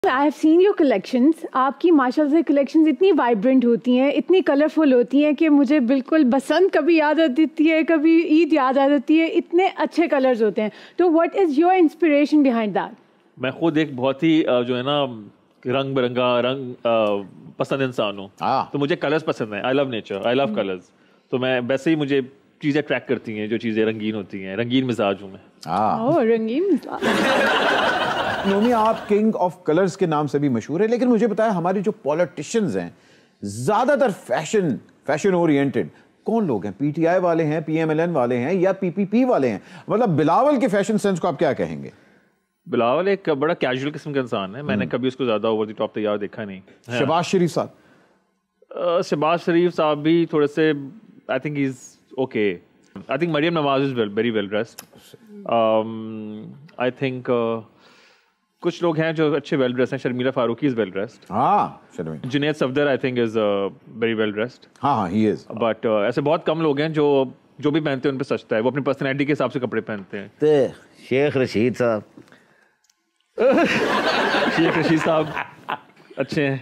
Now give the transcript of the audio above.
I have seen your collections. آپ کی ماشاءاللہ سے collections اتنی vibrant ہوتی ہیں, اتنی colourful ہوتی ہیں کہ مجھے بالکل بسنت کبھی یاد آ جاتی ہے, کبھی عید یاد آ جاتی ہے, اتنے اچھے colours ہوتے ہیں. تو what is your inspiration behind that? میں خود ایک بہت ہی جو ہے نا رنگ برنگا رنگ پسند انسان ہوں, تو مجھے کلرز پسند ہیں. آئی لو نیچر, آئی لو کلرز. تو میں ویسے ہی مجھے چیزیں اٹریکٹ کرتی ہیں جو چیزیں رنگین ہوتی ہیں. رنگین مزاج ہوں میں. رنگین مزاج. نومی, آپ کنگ آف کلرز کے نام سے بھی مشہور ہے, لیکن مجھے بتایا ہمارے جو پولیٹیشنز ہیں زیادہ تر فیشن اورینٹڈ کون لوگ ہیں؟ پی ٹی آئی والے ہیں, پی ایم ایل این والے ہیں, یا پی پی پی والے ہیں؟ مطلب بلاول کے فیشن سینس کو آپ کیا کہیں گے؟ بلاول ایک بڑا کیجول قسم کا انسان ہے. میں نے کبھی اس کو زیادہ اوور دی ٹاپ تیار دیکھا نہیں. شہباز شریف صاحب, شہباز شریف صاحب بھی تھوڑے سے I think he is okay. I think Maryam Nawaz is very well dressed. I think کچھ لوگ ہیں جو اچھے ویل ڈریسڈ ہیں. Sharmila Farooqui is well dressed. Junaid Safdar I think is very well dressed. He is. But ایسے بہت کم لوگ ہیں جو بھی پہنتے ہیں ان پہ سجتا ہے. وہ اپنی پرسنالٹی کے حساب سے کپڑے پہنتے ہیں. شیخ رشید صاحب شیخ رشید صاحب اچھے ہیں.